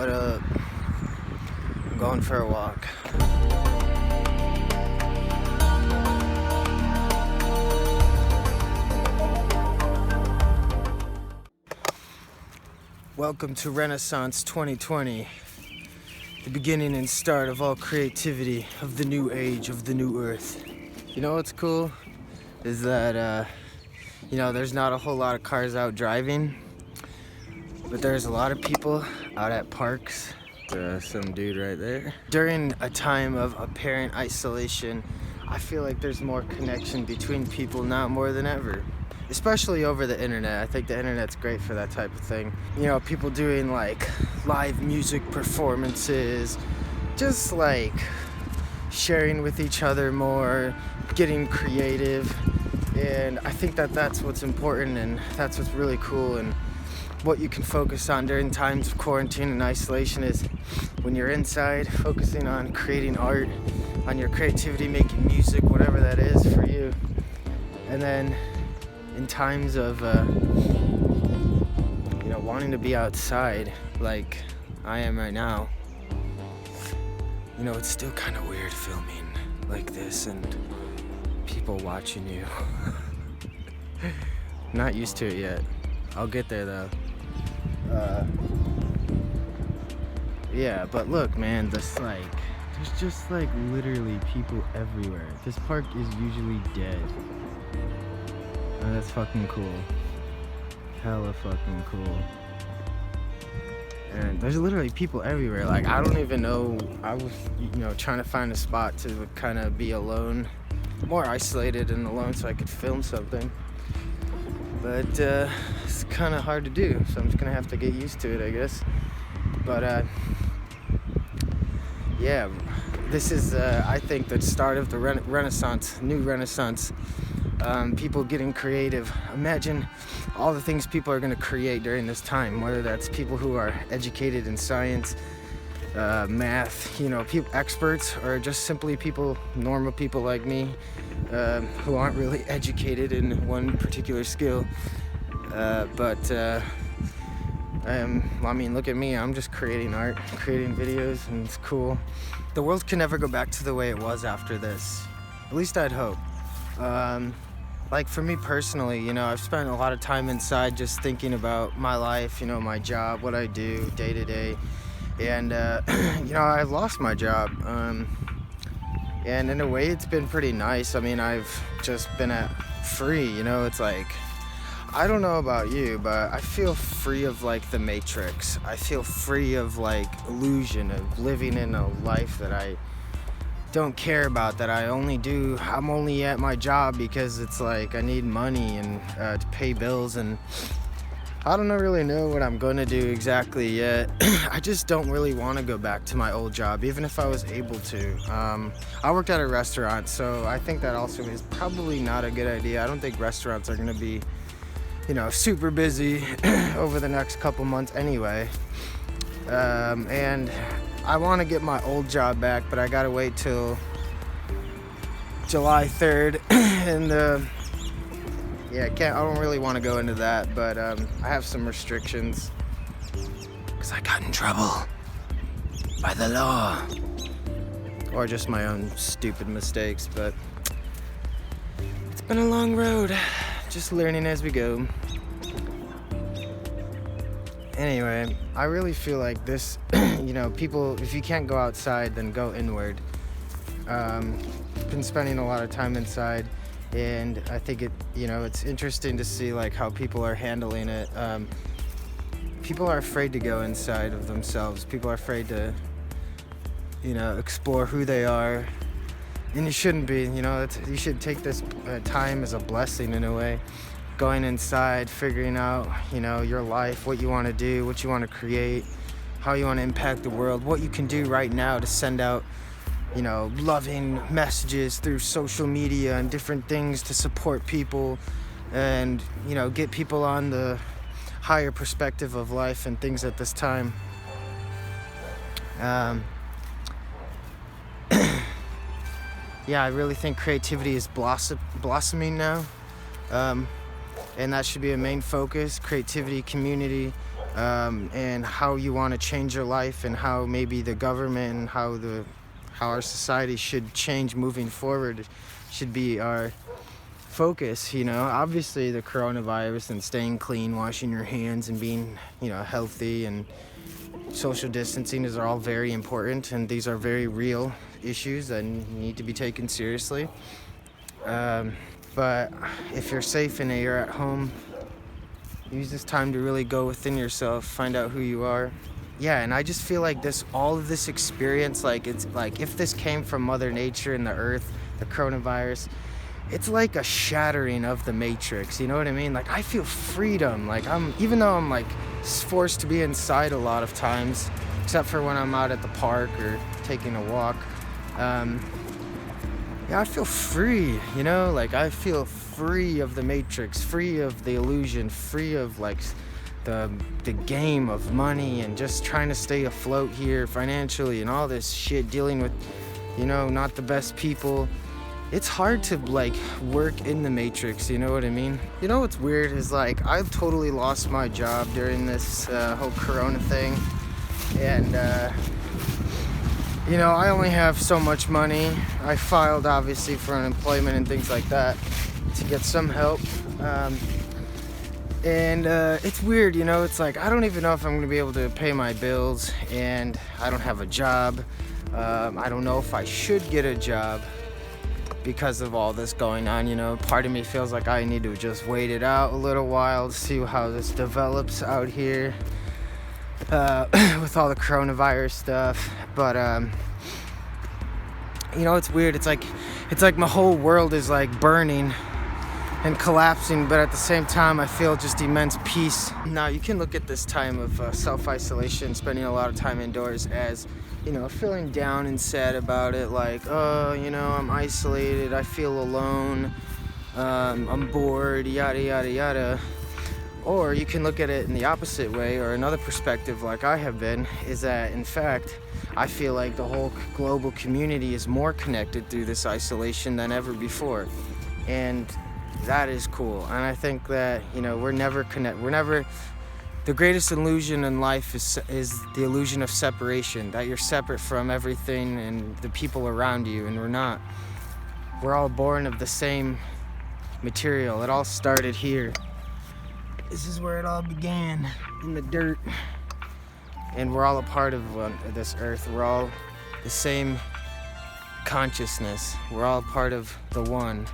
What up? I'm going for a walk. Welcome to Renaissance 2020, the beginning and start of all creativity, of the new age, of the new earth. You know what's cool? Is that, there's not a whole lot of cars out driving, but there's a lot of people out at parks. Some dude right there. During a time of apparent isolation, I feel like there's more connection between people now more than ever. Especially over the internet. I think the internet's great for that type of thing. You know, people doing like live music performances, just like sharing with each other more, getting creative. And I think that that's what's important, and that's what's really cool, and what you can focus on during times of quarantine and isolation is when you're inside, focusing on creating art, on your creativity, making music, whatever that is for you. And then in times of wanting to be outside like I am right now, it's still kind of weird filming like this and people watching you. Not used to it yet. I'll get there though. Yeah, but look, man, there's just literally people everywhere. This park is usually dead. That's fucking cool. Hella fucking cool. And there's literally people everywhere. Like, I don't even know. I was, trying to find a spot to kind of be alone, more isolated and alone, so I could film something. But it's kind of hard to do, so I'm just gonna have to get used to it, I guess. But yeah, this is, I think, the start of the Renaissance, new Renaissance. People getting creative. Imagine all the things people are going to create during this time, whether that's people who are educated in science, math, people, experts, or just simply people, normal people like me, who aren't really educated in one particular skill. Look at me, I'm just creating art, creating videos, and it's cool. The world can never go back to the way it was after this. At least I'd hope. Like for me personally, I've spent a lot of time inside just thinking about my life, my job, what I do day to day. And, I've lost my job. And in a way, it's been pretty nice. I mean, I've just been free, it's like, I don't know about you, but I feel free of like the Matrix. I feel free of like illusion of living in a life that I don't care about, that I'm only at my job because it's like I need money and to pay bills, and I don't really know what I'm going to do exactly yet. I just don't really want to go back to my old job, even if I was able to. I worked at a restaurant, so I think that also is probably not a good idea. I don't think restaurants are going to be, super busy over the next couple months anyway. And I want to get my old job back, but I gotta wait till July 3rd. And I don't really want to go into that, but I have some restrictions because I got in trouble by the law, or just my own stupid mistakes. But it's been a long road, just learning as we go. Anyway, I really feel like this, people, if you can't go outside, then go inward. Been spending a lot of time inside, and I think it's interesting to see like how people are handling it. People are afraid to go inside of themselves. People are afraid to, explore who they are, and you shouldn't be. You should take this time as a blessing in a way. Going inside, figuring out, your life, what you want to do, what you want to create, how you want to impact the world, what you can do right now to send out, loving messages through social media and different things to support people and, get people on the higher perspective of life and things at this time. Yeah, I really think creativity is blossoming now. And that should be a main focus: creativity, community, and how you want to change your life, and how maybe the government and how our society should change moving forward should be our focus. You know, obviously the coronavirus and staying clean, washing your hands, and being, you know, healthy, and social distancing are all very important, and these are very real issues that need to be taken seriously. But if you're safe and you're at home, use this time to really go within yourself, find out who you are. Yeah, and I just feel like all of this experience, like, it's like if this came from Mother Nature and the earth, the coronavirus, it's like a shattering of the matrix, you know what I mean? Like, I feel freedom. Like, even though I'm like forced to be inside a lot of times, except for when I'm out at the park or taking a walk, yeah, I feel free, you know? Like, I feel free of the matrix, free of the illusion, free of like the game of money and just trying to stay afloat here financially and all this shit, dealing with, you know, not the best people. It's hard to like work in the matrix, you know what I mean? You know what's weird is, like, I've totally lost my job during this whole corona thing, and you know, I only have so much money. I filed obviously for unemployment and things like that to get some help, and it's weird, you know? It's like, I don't even know if I'm gonna be able to pay my bills, and I don't have a job. I don't know if I should get a job because of all this going on, you know. Part of me feels like I need to just wait it out a little while to see how this develops out here with all the coronavirus stuff. But you know, it's weird. It's like my whole world is like burning and collapsing, but at the same time I feel just immense peace. Now, you can look at this time of self-isolation, spending a lot of time indoors, as, you know, feeling down and sad about it, like, oh, you know, I'm isolated, I feel alone, I'm bored, yada yada yada. Or you can look at it in the opposite way, or another perspective, like I have been, is that in fact I feel like the whole global community is more connected through this isolation than ever before, and that is cool. And I think that, you know, the greatest illusion in life is the illusion of separation, that you're separate from everything and the people around you, and we're not. We're all born of the same material. It all started here. This is where it all began, in the dirt. And we're all a part of this earth. We're all the same consciousness. We're all part of the one.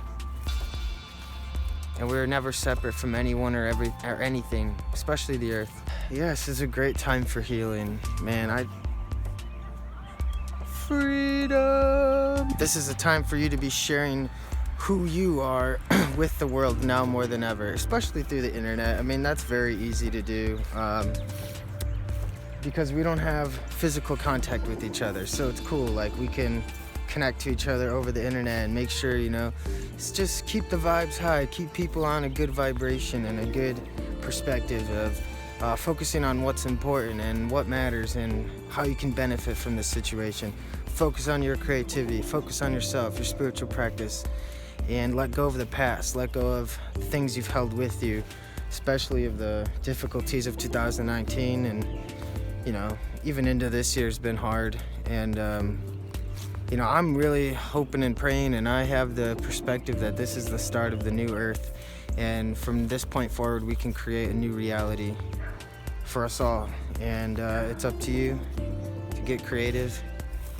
And we're never separate from anyone or anything, especially the earth. Yes, it's a great time for healing. Man, freedom! This is a time for you to be sharing who you are with the world now more than ever, especially through the internet. I mean, that's very easy to do because we don't have physical contact with each other. So it's cool, like, we can connect to each other over the internet and make sure, you know, just keep the vibes high, keep people on a good vibration and a good perspective of focusing on what's important and what matters and how you can benefit from this situation. Focus on your creativity, focus on yourself, your spiritual practice, and let go of the past, let go of things you've held with you, especially of the difficulties of 2019, and, you know, even into this year's been hard. And you know, I'm really hoping and praying, and I have the perspective that this is the start of the new earth, and from this point forward we can create a new reality for us all. And it's up to you to get creative.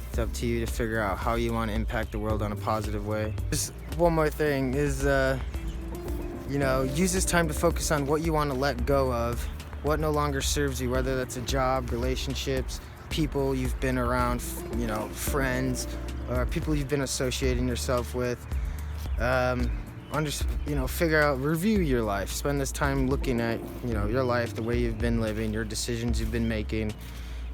It's up to you to figure out how you want to impact the world on a positive way. Just one more thing is, you know, use this time to focus on what you want to let go of, what no longer serves you, whether that's a job, relationships, people you've been around, you know, friends, or people you've been associating yourself with. You know, figure out, review your life. Spend this time looking at, you know, your life, the way you've been living, your decisions you've been making,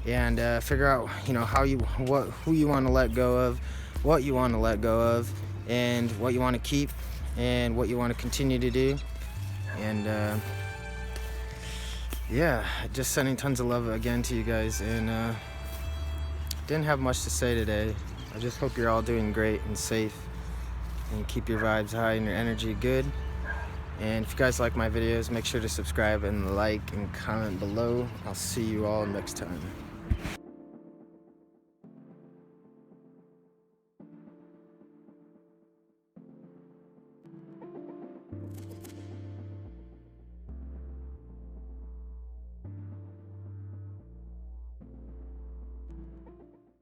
and figure out, you know, who you want to let go of, what you want to let go of, and what you want to keep, and what you want to continue to do. And yeah, just sending tons of love again to you guys, and didn't have much to say today. I just hope you're all doing great and safe, and keep your vibes high and your energy good. And if you guys like my videos, make sure to subscribe and like and comment below. I'll see you all next time.